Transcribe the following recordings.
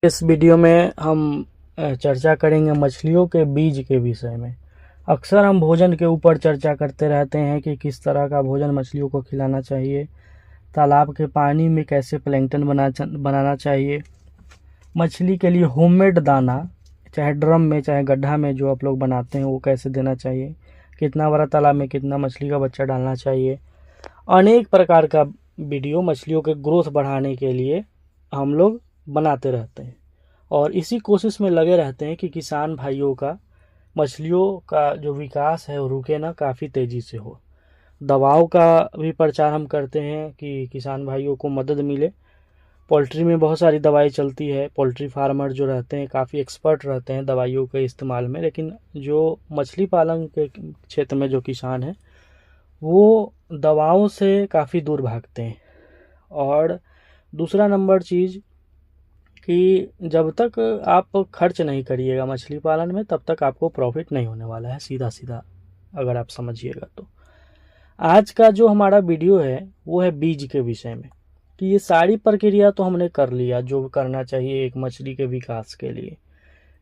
इस वीडियो में हम चर्चा करेंगे मछलियों के बीज के विषय में। अक्सर हम भोजन के ऊपर चर्चा करते रहते हैं कि किस तरह का भोजन मछलियों को खिलाना चाहिए, तालाब के पानी में कैसे प्लैंकटन बनाना चाहिए, मछली के लिए होममेड दाना चाहे ड्रम में चाहे गड्ढा में जो आप लोग बनाते हैं वो कैसे देना चाहिए, कितना बड़ा तालाब में कितना मछली का बच्चा डालना चाहिए। अनेक प्रकार का वीडियो मछलियों के ग्रोथ बढ़ाने के लिए हम लोग बनाते रहते हैं और इसी कोशिश में लगे रहते हैं कि किसान भाइयों का मछलियों का जो विकास है वो रुके ना, काफ़ी तेज़ी से हो। दवाओं का भी प्रचार हम करते हैं कि किसान भाइयों को मदद मिले। पोल्ट्री में बहुत सारी दवाई चलती है, पोल्ट्री फार्मर जो रहते हैं काफ़ी एक्सपर्ट रहते हैं दवाइयों के इस्तेमाल में, लेकिन जो मछली पालन के क्षेत्र में जो किसान हैं वो दवाओं से काफ़ी दूर भागते हैं। और दूसरा नंबर चीज़ कि जब तक आप खर्च नहीं करिएगा मछली पालन में तब तक आपको प्रॉफिट नहीं होने वाला है, सीधा सीधा अगर आप समझिएगा तो। आज का जो हमारा वीडियो है वो है बीज के विषय में कि ये सारी प्रक्रिया तो हमने कर लिया जो करना चाहिए एक मछली के विकास के लिए,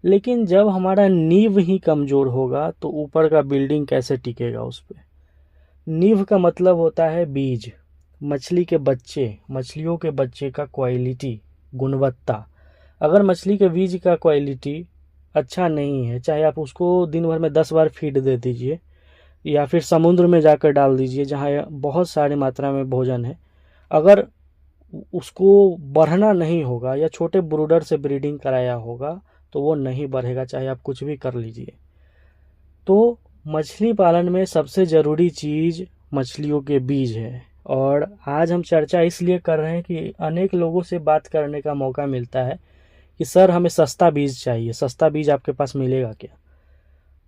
लेकिन जब हमारा नींव ही कमज़ोर होगा तो ऊपर का बिल्डिंग कैसे टिकेगा उस पर। नींव का मतलब होता है बीज, मछली के बच्चे, मछलियों के बच्चे का क्वालिटी, गुणवत्ता। अगर मछली के बीज का क्वालिटी अच्छा नहीं है, चाहे आप उसको दिन भर में 10 बार फीड दे दीजिए या फिर समुद्र में जाकर डाल दीजिए जहाँ बहुत सारी मात्रा में भोजन है, अगर उसको बढ़ना नहीं होगा या छोटे ब्रूडर से ब्रीडिंग कराया होगा तो वो नहीं बढ़ेगा, चाहे आप कुछ भी कर लीजिए। तो मछली पालन में सबसे ज़रूरी चीज़ मछलियों के बीज है। और आज हम चर्चा इसलिए कर रहे हैं कि अनेक लोगों से बात करने का मौका मिलता है कि सर हमें सस्ता बीज चाहिए, सस्ता बीज आपके पास मिलेगा क्या।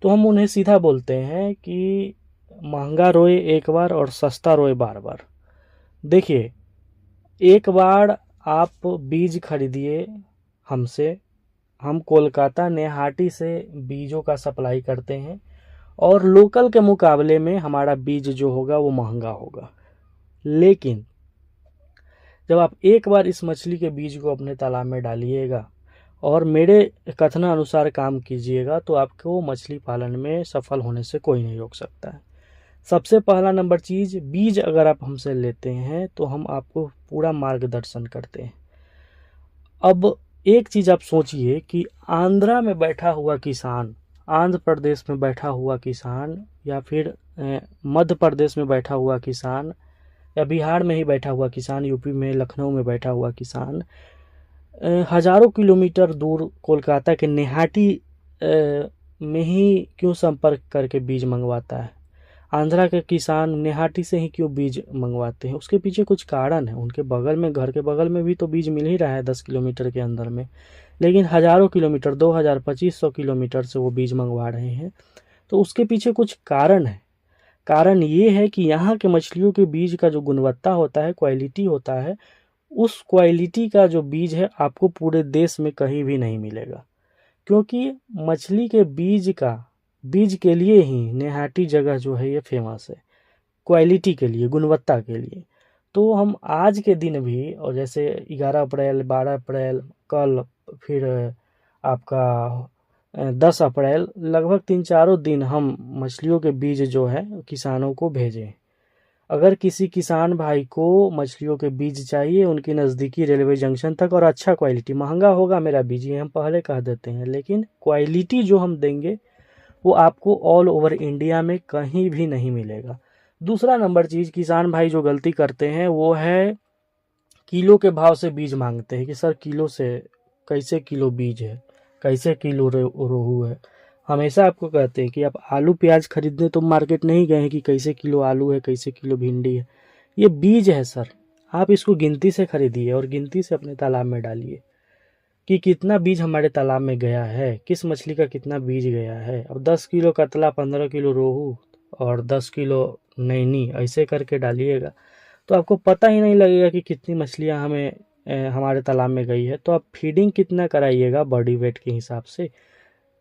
तो हम उन्हें सीधा बोलते हैं कि महंगा रोए एक बार और सस्ता रोए बार बार। देखिए, एक बार आप बीज खरीदिए हमसे, हम कोलकाता नेहाटी से बीजों का सप्लाई करते हैं और लोकल के मुकाबले में हमारा बीज जो होगा वो महंगा होगा। लेकिन जब आप एक बार इस मछली के बीज को अपने तालाब में डालिएगा और मेरे कथनानुसार काम कीजिएगा तो आपको मछली पालन में सफल होने से कोई नहीं रोक सकता है। सबसे पहला नंबर चीज़, बीज अगर आप हमसे लेते हैं तो हम आपको पूरा मार्गदर्शन करते हैं। अब एक चीज़ आप सोचिए कि आंध्रा में बैठा हुआ किसान, आंध्र प्रदेश में बैठा हुआ किसान या फिर मध्य प्रदेश में बैठा हुआ किसान या बिहार में ही बैठा हुआ किसान, यूपी में लखनऊ में बैठा हुआ किसान हज़ारों किलोमीटर दूर कोलकाता के नेहाटी में ही क्यों संपर्क करके बीज मंगवाता है। आंध्रा के किसान नेहाटी से ही क्यों बीज मंगवाते हैं, उसके पीछे कुछ कारण है। उनके बगल में, घर के बगल में भी तो बीज मिल ही रहा है 10 किलोमीटर के अंदर में, लेकिन हज़ारों किलोमीटर, 2000 2500 किलोमीटर से वो बीज मंगवा रहे हैं। तो उसके पीछे कुछ कारण है। कारण ये है कि यहाँ के मछलियों के बीज का जो गुणवत्ता होता है, क्वालिटी होता है, उस क्वालिटी का जो बीज है आपको पूरे देश में कहीं भी नहीं मिलेगा, क्योंकि मछली के बीज के लिए ही नेहाटी जगह जो है ये फेमस है, क्वालिटी के लिए, गुणवत्ता के लिए। तो हम आज के दिन भी, और जैसे 11 अप्रैल 12 अप्रैल कल, फिर आपका 10 अप्रैल, लगभग 3-4 दिन हम मछलियों के बीज जो है किसानों को भेजें। अगर किसी किसान भाई को मछलियों के बीज चाहिए उनकी नज़दीकी रेलवे जंक्शन तक, और अच्छा क्वालिटी, महंगा होगा मेरा बीज, ये हम पहले कह देते हैं, लेकिन क्वालिटी जो हम देंगे वो आपको ऑल ओवर इंडिया में कहीं भी नहीं मिलेगा। दूसरा नंबर चीज़ किसान भाई जो गलती करते हैं वो है किलो के भाव से बीज मांगते हैं कि सर किलो से कैसे किलो बीज है, कैसे किलो रोहू है। हमेशा आपको कहते हैं कि आप आलू प्याज खरीदने तो मार्केट नहीं गए हैं कि कैसे किलो आलू है, कैसे किलो भिंडी है। ये बीज है सर, आप इसको गिनती से खरीदिए और गिनती से अपने तालाब में डालिए कि कितना बीज हमारे तालाब में गया है, किस मछली का कितना बीज गया है। अब 10 किलो कतला, 15 किलो रोहू और 10 किलो नैनी ऐसे करके डालिएगा तो आपको पता ही नहीं लगेगा कि कितनी मछलियाँ हमारे तालाब में गई है। तो आप फीडिंग कितना कराइएगा बॉडी वेट के हिसाब से।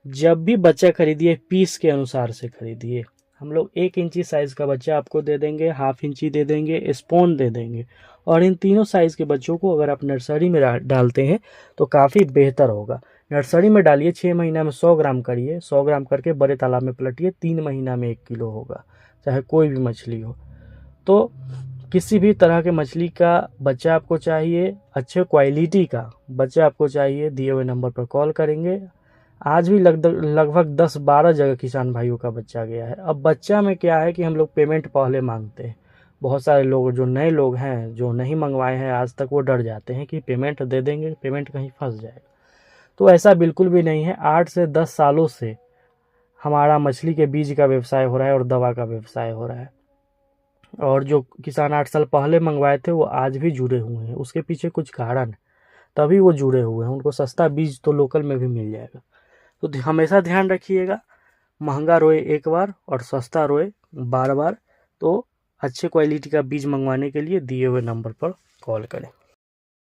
जब भी बच्चा खरीदिए पीस के अनुसार से खरीदिए। हम लोग 1 इंची साइज़ का बच्चा आपको दे देंगे, ½ इंची दे देंगे, स्पून दे देंगे, और इन तीनों साइज़ के बच्चों को अगर आप नर्सरी में डालते हैं तो काफ़ी बेहतर होगा। नर्सरी में डालिए, 6 महीना में 100 ग्राम करिए, 100 ग्राम करके बड़े तालाब में पलटिए, 3 महीना में 1 किलो होगा, चाहे कोई भी मछली हो। तो किसी भी तरह के मछली का बच्चा आपको चाहिए, अच्छे क्वालिटी का बच्चा आपको चाहिए, दिए हुए नंबर पर कॉल करेंगे। आज भी लगभग 10-12 जगह किसान भाइयों का बच्चा गया है। अब बच्चा में क्या है कि हम लोग पेमेंट पहले मांगते हैं। बहुत सारे लोग जो नए लोग हैं, जो नहीं मंगवाए हैं आज तक, वो डर जाते हैं कि पेमेंट दे देंगे, पेमेंट कहीं फंस जाएगा। तो ऐसा बिल्कुल भी नहीं है। 8 से 10 सालों से हमारा मछली के बीज का व्यवसाय हो रहा है और दवा का व्यवसाय हो रहा है। और जो किसान 8 साल पहले मंगवाए थे वो आज भी जुड़े हुए हैं। उसके पीछे कुछ कारण है, तभी वो जुड़े हुए हैं। उनको सस्ता बीज तो लोकल में भी मिल जाएगा। तो हमेशा ध्यान रखिएगा, महंगा रोए एक बार और सस्ता रोए बार बार। तो अच्छे क्वालिटी का बीज मंगवाने के लिए दिए हुए नंबर पर कॉल करें।